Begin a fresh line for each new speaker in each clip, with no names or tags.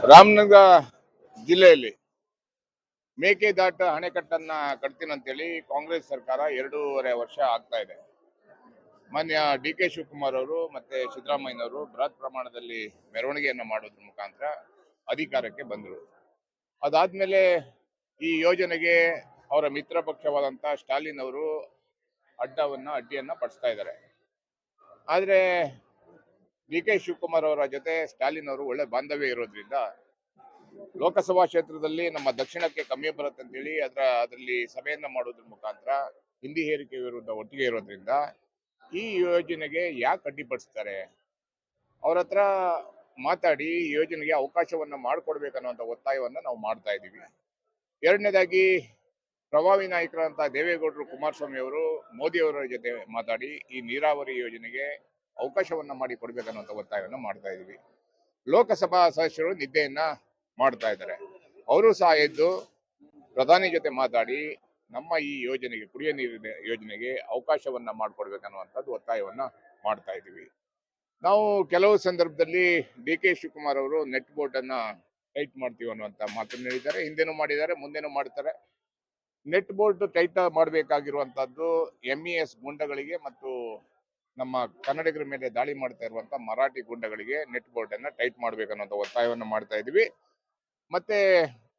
ರಾಮನಗರ ಜಿಲ್ಲೆಯಲ್ಲಿ ಮೇಕೆದಾಟು ಅಣೆಕಟ್ಟನ್ನ ಕಟ್ತೀನಂತೇಳಿ ಕಾಂಗ್ರೆಸ್ ಸರ್ಕಾರ 2.5 ವರ್ಷ ಆಗ್ತಾ ಇದೆ. ಮಾನ್ಯ ಡಿ.ಕೆ. ಶಿವಕುಮಾರ್ ಅವರು ಮತ್ತೆ ಸಿದ್ದರಾಮಯ್ಯನವರು ಬೃಹತ್ ಪ್ರಮಾಣದಲ್ಲಿ ಮೆರವಣಿಗೆಯನ್ನ ಮಾಡೋದ್ರ ಮುಖಾಂತರ ಅಧಿಕಾರಕ್ಕೆ ಬಂದರು. ಅದಾದ್ಮೇಲೆ ಈ ಯೋಜನೆಗೆ ಅವರ ಮಿತ್ರ ಪಕ್ಷವಾದಂತ ಸ್ಟಾಲಿನ್ ಅವರು ಅಡ್ಡಿಯನ್ನ ಪಡಿಸ್ತಾ ಇದ್ದಾರೆ. ಆದ್ರೆ ಡಿ.ಕೆ. ಶಿವಕುಮಾರ್ ಅವರ ಜೊತೆ ಸ್ಟಾಲಿನ್ ಅವರು ಒಳ್ಳೆ ಬಾಂಧವ್ಯ ಇರೋದ್ರಿಂದ ಲೋಕಸಭಾ ಕ್ಷೇತ್ರದಲ್ಲಿ ನಮ್ಮ ದಕ್ಷಿಣಕ್ಕೆ ಕಮ್ಮಿ ಬರುತ್ತೆ ಅಂತೇಳಿ ಅದರಲ್ಲಿ ಸಭೆಯನ್ನ ಮಾಡೋದ್ರ ಮುಖಾಂತರ ಹಿಂದಿ ಹೇರಿಕೆ ವಿರುದ್ಧ ಒಟ್ಟಿಗೆ ಇರೋದ್ರಿಂದ ಈ ಯೋಜನೆಗೆ ಯಾಕೆ ಅಡ್ಡಿಪಡಿಸ್ತಾರೆ, ಅವ್ರ ಹತ್ರ ಮಾತಾಡಿ ಈ ಯೋಜನೆಗೆ ಅವಕಾಶವನ್ನ ಮಾಡಿಕೊಡ್ಬೇಕನ್ನುವಂತ ಒತ್ತಾಯವನ್ನ ನಾವು ಮಾಡ್ತಾ ಇದ್ದೀವಿ. ಎರಡನೇದಾಗಿ ಪ್ರಭಾವಿ ನಾಯಕರಂತ ದೇವೇಗೌಡರು ಕುಮಾರಸ್ವಾಮಿ ಅವರು ಮೋದಿ ಅವರ ಜೊತೆ ಮಾತಾಡಿ ಈ ನೀರಾವರಿ ಯೋಜನೆಗೆ ಅವಕಾಶವನ್ನ ಮಾಡಿ ಕೊಡ್ಬೇಕನ್ನುವಂತ ಒತ್ತಾಯವನ್ನ ಮಾಡ್ತಾ ಇದ್ದೀವಿ. ಲೋಕಸಭಾ ಸದಸ್ಯರು ನಿದ್ದೆಯನ್ನ ಮಾಡ್ತಾ ಇದ್ದಾರೆ. ಅವರು ಸಹ ಎದ್ದು ಪ್ರಧಾನಿ ಜೊತೆ ಮಾತಾಡಿ ನಮ್ಮ ಈ ಯೋಜನೆಗೆ, ಕುಡಿಯ ನೀರಿನ ಯೋಜನೆಗೆ ಅವಕಾಶವನ್ನ ಮಾಡಿಕೊಡ್ಬೇಕನ್ನುವಂಥದ್ದು ಒತ್ತಾಯವನ್ನ ಮಾಡ್ತಾ ಇದ್ದೀವಿ. ನಾವು ಕೆಲವು ಸಂದರ್ಭದಲ್ಲಿ ಡಿ.ಕೆ. ಶಿವಕುಮಾರ್ ಅವರು ನೆಟ್ ಬೋರ್ಡ್ ಅನ್ನ ಟೈಟ್ ಮಾಡ್ತೀವಿ ಅನ್ನುವಂತ ಮಾತನ್ನು ಹೇಳಿದ್ದಾರೆ. ಹಿಂದೆನೂ ಮಾಡಿದ್ದಾರೆ, ಮುಂದೆನೂ ಮಾಡ್ತಾರೆ. ನೆಟ್ ಬೋರ್ಡ್ ಟೈಟ್ ಮಾಡಬೇಕಾಗಿರುವಂತದ್ದು MES ಗುಂಡಗಳಿಗೆ ಮತ್ತು ನಮ್ಮ ಕನ್ನಡಿಗರ ಮೇಲೆ ದಾಳಿ ಮಾಡ್ತಾ ಇರುವಂತ ಮರಾಠಿ ಗುಂಡಗಳಿಗೆ ನೆಟ್ ಬೋರ್ಡ್ ಅನ್ನ ಟೈಟ್ ಮಾಡ್ಬೇಕನ್ನುವಂತ ಒತ್ತಾಯವನ್ನ ಮಾಡ್ತಾ ಇದ್ವಿ. ಮತ್ತೆ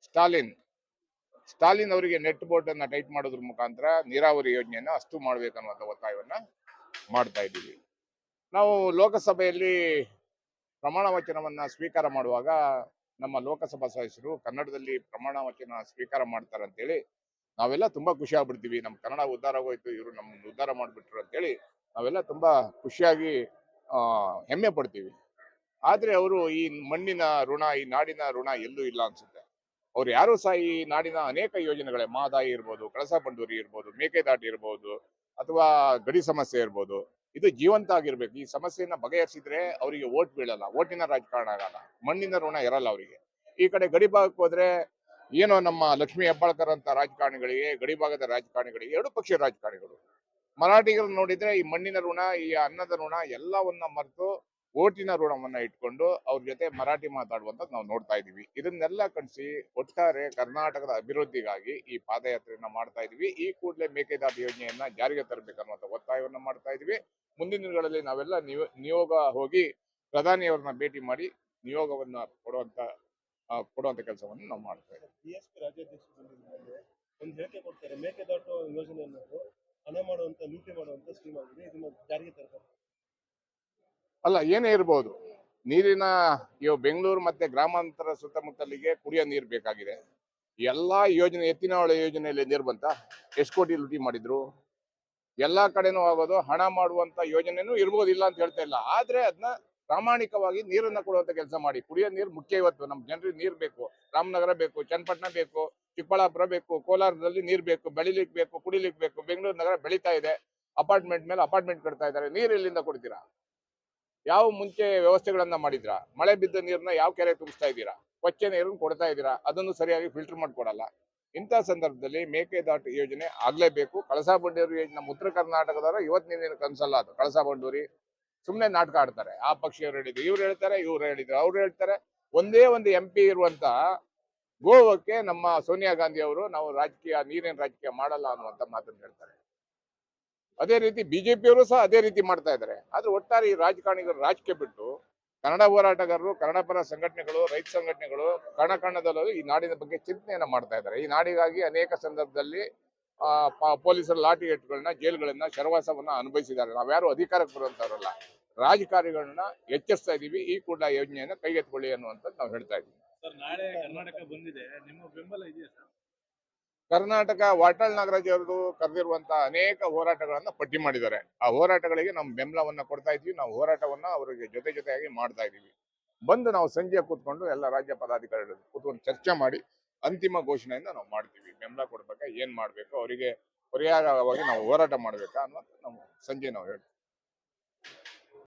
ಸ್ಟಾಲಿನ್ ಅವರಿಗೆ ನೆಟ್ ಬೋರ್ಡ್ ಅನ್ನ ಟೈಟ್ ಮಾಡೋದ್ರ ಮುಖಾಂತರ ನೀರಾವರಿ ಯೋಜನೆಯನ್ನ ಅಷ್ಟು ಮಾಡ್ಬೇಕನ್ನುವಂತ ಒತ್ತಾಯವನ್ನ ಮಾಡ್ತಾ ಇದ್ದೀವಿ. ನಾವು ಲೋಕಸಭೆಯಲ್ಲಿ ಪ್ರಮಾಣ ವಚನವನ್ನ ಸ್ವೀಕಾರ ಮಾಡುವಾಗ ನಮ್ಮ ಲೋಕಸಭಾ ಸದಸ್ಯರು ಕನ್ನಡದಲ್ಲಿ ಪ್ರಮಾಣ ವಚನ ಸ್ವೀಕಾರ ಮಾಡ್ತಾರಂತೇಳಿ ನಾವೆಲ್ಲ ತುಂಬಾ ಖುಷಿ ಆಗ್ಬಿಡ್ತೀವಿ. ನಮ್ಮ ಕನ್ನಡ ಉದ್ಧಾರ ಆಗೋಯ್ತು, ಇವರು ನಮ್ಮನ್ನು ಉದ್ಧಾರ ಮಾಡ್ಬಿಟ್ರು ಅಂತೇಳಿ ನಾವೆಲ್ಲ ತುಂಬಾ ಖುಷಿಯಾಗಿ ಹೆಮ್ಮೆ ಪಡ್ತೀವಿ. ಆದ್ರೆ ಅವರು ಈ ಮಣ್ಣಿನ ಋಣ, ಈ ನಾಡಿನ ಋಣ ಎಲ್ಲೂ ಇಲ್ಲ ಅನ್ಸುತ್ತೆ. ಅವ್ರು ಯಾರು ಸಹ ಈ ನಾಡಿನ ಅನೇಕ ಯೋಜನೆಗಳೇ, ಮಹದಾಯಿ ಇರ್ಬೋದು, ಕಳಸಾ ಬಂಡೂರಿ ಇರ್ಬೋದು, ಮೇಕೆದಾಟು ಇರ್ಬೋದು, ಅಥವಾ ಗಡಿ ಸಮಸ್ಯೆ ಇರ್ಬೋದು, ಇದು ಜೀವಂತ ಆಗಿರ್ಬೇಕು. ಈ ಸಮಸ್ಯೆಯನ್ನ ಬಗೆಹರಿಸಿದ್ರೆ ಅವರಿಗೆ ಓಟ್ ಬೀಳಲ್ಲ, ಓಟಿನ ರಾಜಕಾರಣ ಆಗಲ್ಲ, ಮಣ್ಣಿನ ಋಣ ಇರಲ್ಲ ಅವರಿಗೆ. ಈ ಕಡೆ ಗಡಿ ಭಾಗಕ್ಕೆ ಹೋದ್ರೆ ಏನೋ ನಮ್ಮ ಲಕ್ಷ್ಮೀ ಹೆಬ್ಬಾಳ್ಕರ್ ಅಂತ ರಾಜಕಾರಣಿಗಳಿಗೆ, ಗಡಿ ಭಾಗದ ರಾಜಕಾರಣಿಗಳಿಗೆ, ಎರಡು ಪಕ್ಷದ ರಾಜಕಾರಣಿಗಳು, ಮರಾಠಿಗರನ್ನ ನೋಡಿದ್ರೆ ಈ ಮಣ್ಣಿನ ಋಣ, ಈ ಅನ್ನದ ಋಣ ಎಲ್ಲವನ್ನ ಮರೆತು ಓಟಿನ ಋಣವನ್ನ ಇಟ್ಕೊಂಡು ಅವ್ರ ಜೊತೆ ಮರಾಠಿ ಮಾತಾಡುವಂತ ನಾವು ನೋಡ್ತಾ ಇದೀವಿ. ಇದನ್ನೆಲ್ಲ ಕಣಿಸಿ ಒಟ್ಟಾರೆ ಕರ್ನಾಟಕದ ಅಭಿವೃದ್ಧಿಗಾಗಿ ಈ ಪಾದಯಾತ್ರೆಯನ್ನ ಮಾಡ್ತಾ ಇದೀವಿ. ಈ ಕೂಡಲೇ ಮೇಕೆದಾಟು ಯೋಜನೆಯನ್ನ ಜಾರಿಗೆ ತರಬೇಕನ್ನುವಂತ ಒತ್ತಾಯವನ್ನ ಮಾಡ್ತಾ ಇದೀವಿ. ಮುಂದಿನ ದಿನಗಳಲ್ಲಿ ನಾವೆಲ್ಲ ನಿಯೋಗ ಹೋಗಿ ಪ್ರಧಾನಿಯವರನ್ನ ಭೇಟಿ ಮಾಡಿ ನಿಯೋಗವನ್ನ ಕೊಡುವಂತ ಕೆಲಸವನ್ನು ನಾವು ಮಾಡ್ತಾ ಇದ್ದೀವಿ.
BSP ರಾಜ್ಯಾಧ್ಯಕ್ಷ ಒಂದು ಹೇಳಿಕೆ ಕೊಡ್ತಾರೆ, ಮೇಕೆದಾಟು ಯೋಜನೆಯನ್ನು ಹಣ ಮಾಡುವಂತ, ಲೂಟಿ ಮಾಡುವಂತ ಸ್ಕೀಮ್ ಆಗಿದೆ, ಇದನ್ನ ಜಾರಿಗೆ ತರಬೇಕು.
ಅಲ್ಲ, ಏನೇ ಇರ್ಬೋದು, ನೀರಿನ ಬೆಂಗಳೂರು ಮತ್ತೆ ಗ್ರಾಮಾಂತರ ಸುತ್ತಮುತ್ತಲಿಗೆ ಕುಡಿಯೋ ನೀರು ಬೇಕಾಗಿದೆ. ಎಲ್ಲಾ ಯೋಜನೆ, ಎತ್ತಿನ ಹೊಳೆ ಯೋಜನೆಯಲ್ಲಿ ನೀರು ಬಂತ, ಎಷ್ಟು ಕೋಟಿ ಲೂಟಿ ಮಾಡಿದ್ರು. ಎಲ್ಲಾ ಕಡೆನೂ ಆಗೋದು ಹಣ ಮಾಡುವಂತ ಯೋಜನೆನೂ ಇರ್ಬೋದಿಲ್ಲ ಅಂತ ಹೇಳ್ತಾ ಇಲ್ಲ. ಆದ್ರೆ ಅದನ್ನ ಪ್ರಾಮಾಣಿಕವಾಗಿ ನೀರನ್ನ ಕೊಡುವಂತ ಕೆಲಸ ಮಾಡಿ. ಕುಡಿಯೋ ನೀರು ಮುಖ್ಯ. ಇವತ್ತು ನಮ್ಮ ಜನರಿಗೆ ನೀರು ಬೇಕು. ರಾಮನಗರ ಬೇಕು, ಚನ್ನಪಟ್ಟಣ ಬೇಕು, ಚಿಕ್ಕಬಳ್ಳಾಪುರ ಬೇಕು, ಕೋಲಾರದಲ್ಲಿ ನೀರು ಬೇಕು, ಬೆಳಿಲಿಕ್ಕೆ ಬೇಕು, ಕುಡಿಲಿಕ್ಕೆ ಬೇಕು. ಬೆಂಗಳೂರು ನಗರ ಬೆಳೀತಾ ಇದೆ, ಅಪಾರ್ಟ್ಮೆಂಟ್ ಮೇಲೆ ಅಪಾರ್ಟ್ಮೆಂಟ್ ಕಟ್ತಾ ಇದ್ದಾರೆ. ನೀರು ಎಲ್ಲಿಂದ ಕೊಡ್ತೀರಾ? ಯಾವ ಮುಂಚೆ ವ್ಯವಸ್ಥೆಗಳನ್ನ ಮಾಡಿದ್ರಾ? ಮಳೆ ಬಿದ್ದ ನೀರನ್ನ ಯಾವ ಕೆರೆ ತುಂಬಿಸ್ತಾ ಇದ್ದೀರಾ? ಕೊಚ್ಚೆ ನೀರನ್ನು ಕೊಡ್ತಾ ಇದ್ದೀರಾ, ಅದನ್ನು ಸರಿಯಾಗಿ ಫಿಲ್ಟರ್ ಮಾಡ್ಕೊಡಲ್ಲ. ಇಂಥ ಸಂದರ್ಭದಲ್ಲಿ ಮೇಕೆದಾಟು ಯೋಜನೆ ಆಗ್ಲೇಬೇಕು. ಕಳಸಾ ಬಂಡೂರಿ ಯೋಜನೆ ನಮ್ಮ ಉತ್ತರ ಕರ್ನಾಟಕದವರ ಇವತ್ತಿನ ಕನಸಲ್ಲ ಅದು. ಕಳಸಾ ಬಂಡೂರಿ ಸುಮ್ಮನೆ ನಾಟಕ ಆಡ್ತಾರೆ. ಆ ಪಕ್ಷಿಯವರು ಹೇಳಿದ್ರು, ಇವ್ರು ಹೇಳ್ತಾರೆ, ಇವ್ರು ಹೇಳಿದ್ರು, ಅವ್ರು ಹೇಳ್ತಾರೆ. ಒಂದೇ ಒಂದು MP ಇರುವಂತ ಗೋವಾಕ್ಕೆ ನಮ್ಮ ಸೋನಿಯಾ ಗಾಂಧಿ ಅವರು ನಾವು ನೀರಿನ ರಾಜಕೀಯ ಮಾಡಲ್ಲ ಅನ್ನುವಂತ ಮಾತನ್ನು ಹೇಳ್ತಾರೆ. ಅದೇ ರೀತಿ ಬಿಜೆಪಿಯವರು ಸಹ ಅದೇ ರೀತಿ ಮಾಡ್ತಾ ಇದ್ದಾರೆ. ಆದ್ರೆ ಒಟ್ಟಾರೆ ಈ ರಾಜಕಾರಣಿಗಳು ರಾಜಕೀಯ ಬಿಟ್ಟು ಕನ್ನಡ ಹೋರಾಟಗಾರರು, ಕನ್ನಡ ಪರ ಸಂಘಟನೆಗಳು, ರೈತ ಸಂಘಟನೆಗಳು ಕಣದಲ್ಲೂ ಈ ನಾಡಿನ ಬಗ್ಗೆ ಚಿಂತನೆಯನ್ನ ಮಾಡ್ತಾ ಇದ್ದಾರೆ. ಈ ನಾಡಿಗಾಗಿ ಅನೇಕ ಸಂದರ್ಭದಲ್ಲಿ ಪೊಲೀಸರ ಲಾಠಿ ಏಟುಗಳನ್ನ, ಜೈಲುಗಳನ್ನ, ಶರವಾಸವನ್ನ ಅನುಭವಿಸಿದ್ದಾರೆ. ನಾವ್ಯಾರು ಅಧಿಕಾರಕ್ಕೆ ಬರುವಂತವ್ರಲ್ಲ, ರಾಜಕಾರಣಿಗಳನ್ನ ಎಚ್ಚರಿಸ್ತಾ ಇದೀವಿ. ಈ ಕೂಡ ಯೋಜನೆಯನ್ನ ಕೈಗೆತ್ತಿಕೊಳ್ಳಿ ಅನ್ನುವಂಥದ್ದು ನಾವು ಹೇಳ್ತಾ ಇದ್ದೀವಿ.
ನಾಳೆ ಕರ್ನಾಟಕ ಬಂದಿದೆ, ನಿಮ್ಮ ಬೆಂಬಲ ಇದೆಯಾ ಸರ್?
ಕರ್ನಾಟಕ ವಾಟಾಳ್ ನಾಗರಾಜ್ ಅವರು ಕರೆದಿರುವಂತ ಅನೇಕ ಹೋರಾಟಗಳನ್ನ ಪಟ್ಟಿ ಮಾಡಿದ್ದಾರೆ. ಆ ಹೋರಾಟಗಳಿಗೆ ನಮ್ಮ ಬೆಂಬಲವನ್ನ ಕೊಡ್ತಾ ಇದ್ವಿ. ನಾವು ಹೋರಾಟವನ್ನ ಅವರಿಗೆ ಜೊತೆಯಾಗಿ ಮಾಡ್ತಾ ಇದೀವಿ. ಬಂದು ನಾವು ಸಂಜೆ ಕೂತ್ಕೊಂಡು ಎಲ್ಲ ರಾಜ್ಯ ಪದಾಧಿಕಾರಿಗಳು ಕೂತ್ಕೊಂಡು ಚರ್ಚೆ ಮಾಡಿ ಅಂತಿಮ ಘೋಷಣೆಯನ್ನ ನಾವು ಮಾಡ್ತೀವಿ. ಬೆಂಬಲ ಕೊಡ್ಬೇಕಾ, ಏನ್ ಮಾಡ್ಬೇಕು, ಅವರಿಗೆ ಪರಿಹಾರವಾಗಿ ನಾವು ಹೋರಾಟ ಮಾಡ್ಬೇಕಾ ಅನ್ನೋದು ನಾವು ಸಂಜೆ ನಾವು ಹೇಳ್ತೀವಿ.